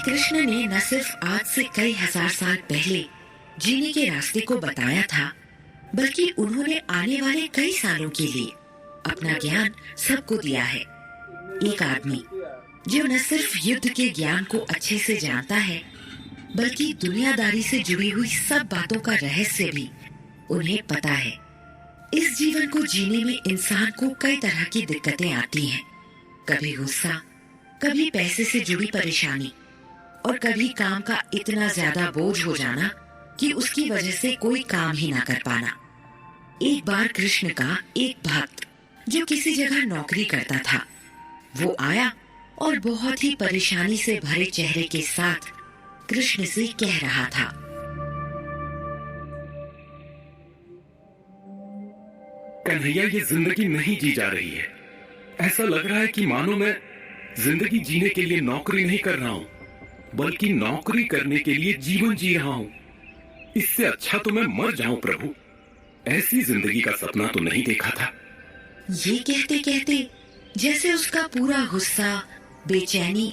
कृष्ण ने न सिर्फ आज से कई हजार साल पहले जीने के रास्ते को बताया था, बल्कि उन्होंने आने वाले कई सालों के लिए अपना ज्ञान सबको दिया है। एक आदमी जो न सिर्फ युद्ध के ज्ञान को अच्छे से जानता है, बल्कि दुनियादारी से जुड़ी हुई सब बातों का रहस्य भी उन्हें पता है। इस जीवन को जीने में इंसान को कई तरह की दिक्कतें आती हैं। कभी गुस्सा, कभी पैसे से जुड़ी परेशानी और कभी काम का इतना ज्यादा बोझ हो जाना कि उसकी वजह से कोई काम ही ना कर पाना। एक बार कृष्ण का एक भक्त जो किसी जगह नौकरी करता था, वो आया और बहुत ही परेशानी से भरे चेहरे के साथ कृष्ण से कह रहा था, कन्हैया, ये जिंदगी नहीं जी जा रही है। ऐसा लग रहा है कि मानो मैं जिंदगी जीने के लिए नौकरी नहीं कर रहा हूँ, बल्कि नौकरी करने के लिए जीवन जी रहा हूँ। इससे अच्छा तो मैं मर जाऊं प्रभु। ऐसी जिंदगी का सपना तो नहीं देखा था। ये कहते कहते जैसे उसका पूरा गुस्सा, बेचैनी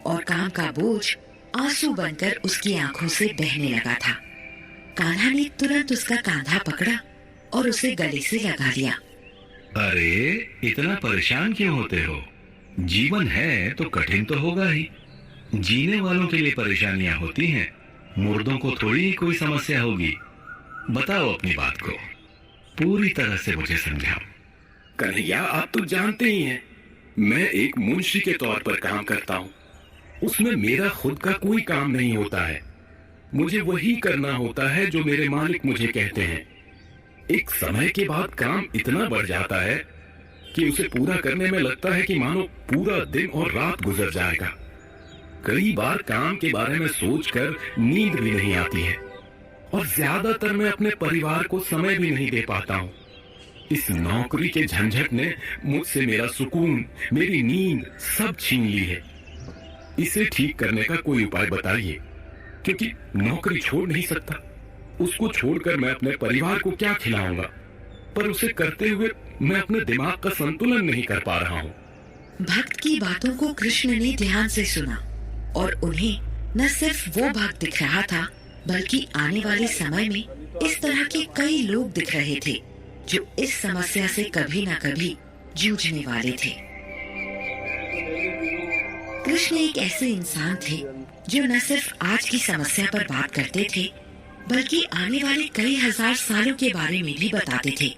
और काम का बोझ आंसू बनकर उसकी आंखों से बहने लगा था। कान्हा ने तुरंत उसका कंधा पकड़ा और उसे गले से लगा लिया। अरे, इतना परेशान क्यों होते हो? जीवन है तो कठिन तो होगा ही। जीने वालों के लिए परेशानियां होती हैं, मुर्दों को थोड़ी ही कोई समस्या होगी। बताओ अपनी बात को पूरी तरह से मुझे समझाओ। कन्हैया, आप तो जानते ही हैं, मैं एक मुंशी के तौर पर काम करता हूँ। उसमें मेरा खुद का कोई काम नहीं होता है। मुझे वही करना होता है जो मेरे मालिक मुझे कहते हैं। एक समय के बाद काम इतना बढ़ जाता है कि उसे पूरा करने में लगता है कि मानो पूरा दिन और रात गुजर जाएगा। कई बार काम के बारे में सोचकर नींद भी नहीं आती है और ज्यादातर मैं अपने परिवार को समय भी नहीं दे पाता हूँ। इस नौकरी के झंझट ने मुझसे मेरा सुकून, मेरी नींद सब छीन ली है। इसे ठीक करने का कोई उपाय बताइए, क्योंकि नौकरी छोड़ नहीं सकता। उसको छोड़कर मैं अपने परिवार को क्या खिलाऊंगा, पर उसे करते हुए मैं अपने दिमाग का संतुलन नहीं कर पा रहा हूँ। भक्त की बातों को कृष्ण ने ध्यान से सुना और उन्हें न सिर्फ वो भक्त दिख रहा था, बल्कि आने वाले समय में इस तरह के कई लोग दिख रहे थे जो इस समस्या से कभी न कभी जूझने वाले थे। कृष्ण एक ऐसे इंसान थे जो न सिर्फ आज की समस्या पर बात करते थे, बल्कि आने वाले कई हजार सालों के बारे में भी बताते थे।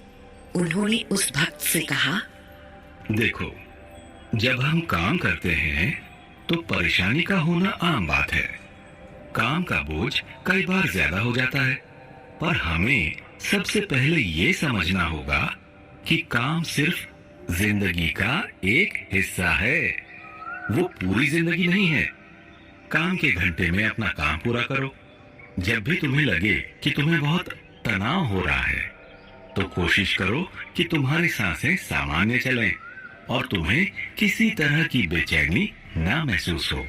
उन्होंने उस भक्त से कहा, देखो, जब हम काम करते हैं तो परेशानी का होना आम बात है। काम का बोझ कई बार ज्यादा हो जाता है, पर हमें सबसे पहले ये समझना होगा कि काम सिर्फ जिंदगी का एक हिस्सा है, वो पूरी जिंदगी नहीं है। काम के घंटे में अपना काम पूरा करो। जब भी तुम्हें लगे कि तुम्हें बहुत तनाव हो रहा है, तो कोशिश करो कि तुम्हारी सांसें सामान्य चलें और तुम्हें किसी तरह की बेचैनी ना महसूस हो।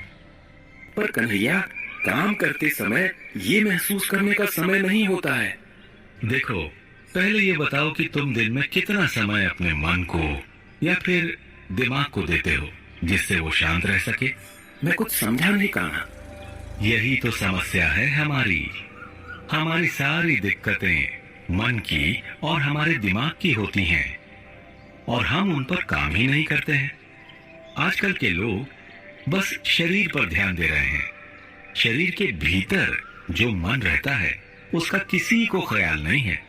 पर कन्हैया, काम करते समय ये महसूस करने का समय नहीं होता है। देखो, पहले ये बताओ कि तुम दिन में कितना समय अपने मन को या फिर दिमाग को देते हो जिससे वो शांत रह सके। मैं कुछ समझा नहीं कहा। यही तो समस्या है हमारी सारी दिक्कतें मन की और हमारे दिमाग की होती हैं और हम उन पर काम ही नहीं करते हैं। आजकल के लोग बस शरीर पर ध्यान दे रहे हैं। शरीर के भीतर जो मन रहता है उसका किसी को ख्याल नहीं है।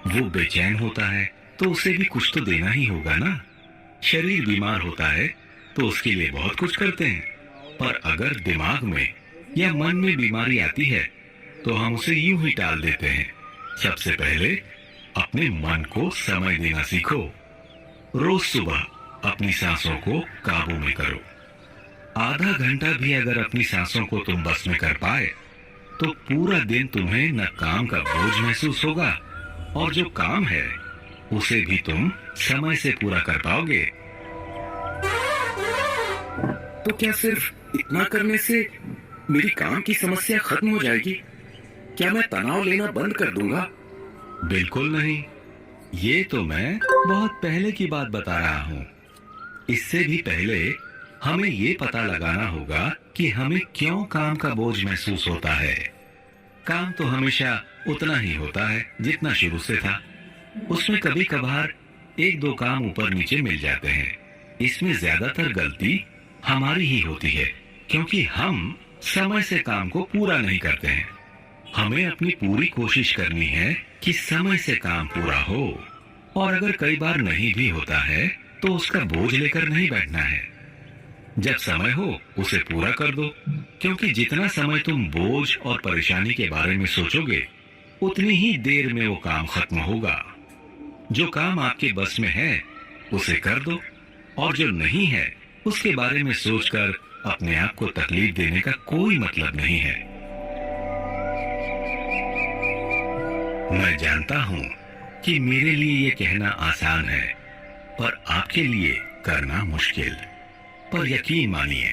वो बेचैन होता है तो उसे भी कुछ तो देना ही होगा ना। शरीर बीमार होता है तो उसके लिए बहुत कुछ करते हैं, पर अगर दिमाग में या मन में बीमारी आती है तो हम उसे यूं ही टाल देते हैं। सबसे पहले अपने मन को समय देना सीखो। रोज सुबह अपनी सांसों को काबू में करो। आधा घंटा भी अगर अपनी सांसों को तुम बस में कर पाए तो पूरा दिन तुम्हें न काम का बोझ महसूस होगा और जो काम है उसे भी तुम समय से पूरा कर पाओगे। तो क्या सिर्फ इतना करने से मेरी काम की समस्या खत्म हो जाएगी? क्या मैं तनाव लेना बंद कर दूंगा? बिल्कुल नहीं। ये तो मैं बहुत पहले की बात बता रहा हूँ। इससे भी पहले हमें ये पता लगाना होगा कि हमें क्यों काम का बोझ महसूस होता है। काम तो हमेशा उतना ही होता है जितना शुरू से था। उसमें कभी कभार एक दो काम ऊपर नीचे मिल जाते हैं। इसमें ज्यादातर गलती हमारी ही होती है, क्योंकि हम समय से काम को पूरा नहीं करते हैं। हमें अपनी पूरी कोशिश करनी है कि समय से काम पूरा हो, और अगर कई बार नहीं भी होता है तो उसका बोझ लेकर नहीं बैठना है। जब समय हो उसे पूरा कर दो, क्योंकि जितना समय तुम बोझ और परेशानी के बारे में सोचोगे उतनी ही देर में वो काम खत्म होगा। जो काम आपके बस में है उसे कर दो, और जो नहीं है उसके बारे में सोचकर अपने आप को तकलीफ देने का कोई मतलब नहीं है। मैं जानता हूं कि मेरे लिए ये कहना आसान है, पर आपके लिए करना मुश्किल। पर यकीन मानिए,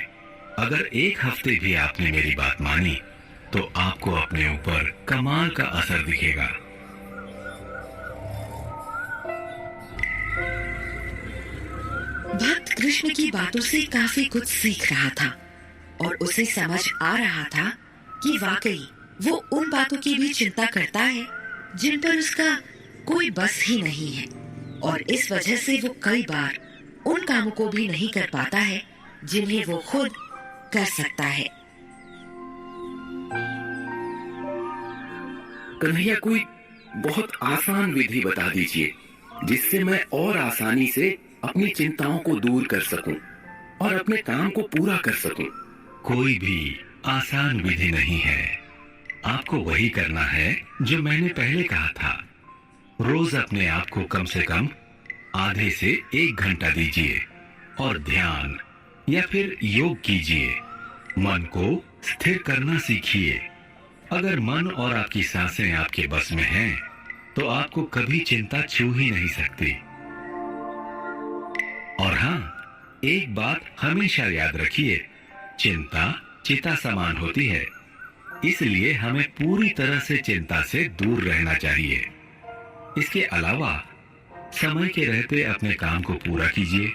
अगर एक हफ्ते भी आपने मेरी बात मानी तो आपको अपने ऊपर कमाल का असर दिखेगा। भक्त कृष्ण की बातों से काफी कुछ सीख रहा था, और उसे समझ आ रहा था कि वाकई वो उन बातों की भी चिंता करता है जिन पर उसका कोई बस ही नहीं है, और इस वजह से वो कई बार उन कामों को भी नहीं कर पाता है जिन्हें वो खुद कर सकता है। कन्हैया, कोई बहुत आसान विधि बता दीजिए जिससे मैं और आसानी से अपनी चिंताओं को दूर कर सकूं और अपने काम को पूरा कर सकूं। कोई भी आसान विधि नहीं है। आपको वही करना है जो मैंने पहले कहा था। रोज अपने आप को कम से कम आधे से 1 घंटा दीजिए और ध्यान या फिर योग कीजिए। मन को स्थिर करना सीखिए। अगर मन और आपकी सांसें आपके बस में हैं, तो आपको कभी चिंता छू ही नहीं सकती। और हाँ, एक बात हमेशा याद रखिए, चिंता चिता समान होती है, इसलिए हमें पूरी तरह से चिंता से दूर रहना चाहिए। इसके अलावा समय के रहते अपने काम को पूरा कीजिए।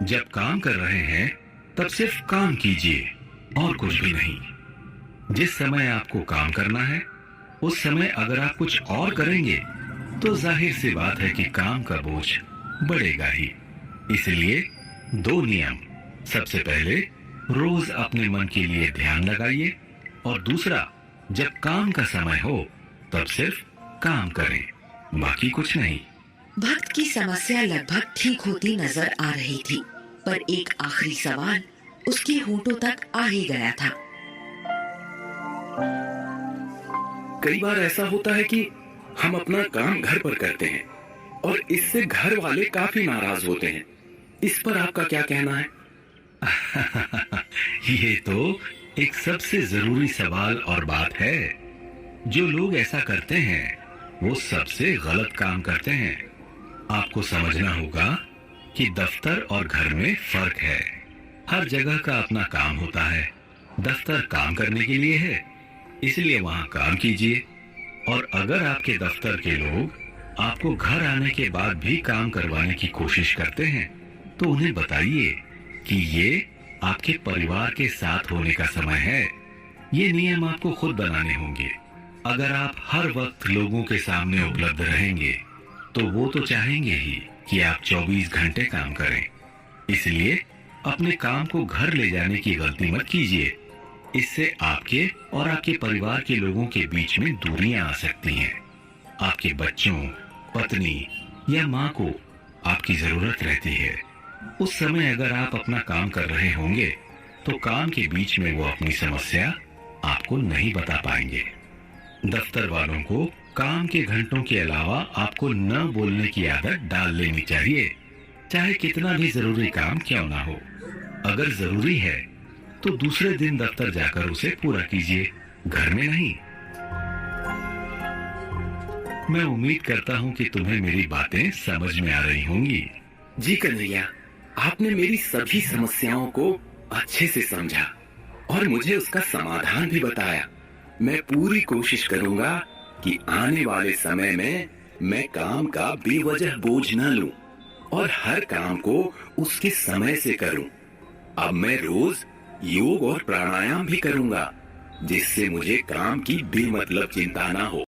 जब काम कर रहे हैं तब सिर्फ काम कीजिए और कुछ भी नहीं। जिस समय आपको काम करना है उस समय अगर आप कुछ और करेंगे तो जाहिर सी बात है कि काम का बोझ बढ़ेगा ही। इसलिए 2 नियम। सबसे पहले, रोज अपने मन के लिए ध्यान लगाइए, और दूसरा, जब काम का समय हो तब सिर्फ काम करें, बाकी कुछ नहीं। भक्त की समस्या लगभग ठीक होती नजर आ रही थी, पर एक आखिरी सवाल उसके होंठों तक आ ही गया था। कई बार ऐसा होता है कि हम अपना काम घर पर करते हैं और इससे घर वाले काफी नाराज होते हैं। इस पर आपका क्या कहना है? ये तो एक सबसे जरूरी सवाल और बात है। जो लोग ऐसा करते हैं वो सबसे गलत काम करते हैं। आपको समझना होगा कि दफ्तर और घर में फर्क है। हर जगह का अपना काम होता है। दफ्तर काम करने के लिए है, इसलिए वहां काम कीजिए। और अगर आपके दफ्तर के लोग आपको घर आने के बाद भी काम करवाने की कोशिश करते हैं तो उन्हें बताइए कि ये आपके परिवार के साथ होने का समय है। ये नियम आपको खुद बनाने होंगे। अगर आप हर वक्त लोगों के सामने उपलब्ध रहेंगे तो वो तो चाहेंगे ही कि आप 24 घंटे काम करें। इसलिए अपने काम को घर ले जाने की गलती मत कीजिए। इससे आपके और आपके परिवार के लोगों के बीच में दूरियां आ सकती हैं। आपके बच्चों, पत्नी या माँ को आपकी जरूरत रहती है। उस समय अगर आप अपना काम कर रहे होंगे तो काम के बीच में वो अपनी समस्या आपको नहीं बता पाएंगे। दफ्तर वालों को काम के घंटों के अलावा आपको न बोलने की आदत डाल लेनी चाहिए, चाहे कितना भी जरूरी काम क्यों ना हो। अगर जरूरी है तो दूसरे दिन दफ्तर जाकर उसे पूरा कीजिए, घर में नहीं। मैं उम्मीद करता हूँ कि तुम्हें मेरी बातें समझ में आ रही होंगी। जी कन्हैया, आपने मेरी सभी समस्याओं को अच्छे से समझा और मुझे उसका समाधान भी बताया। मैं पूरी कोशिश करूंगा कि आने वाले समय में मैं काम का बेवजह बोझ न लूं और हर काम को उसके समय से करूं। अब मैं रोज योग और प्राणायाम भी करूंगा, जिससे मुझे काम की बेमतलब चिंता ना हो।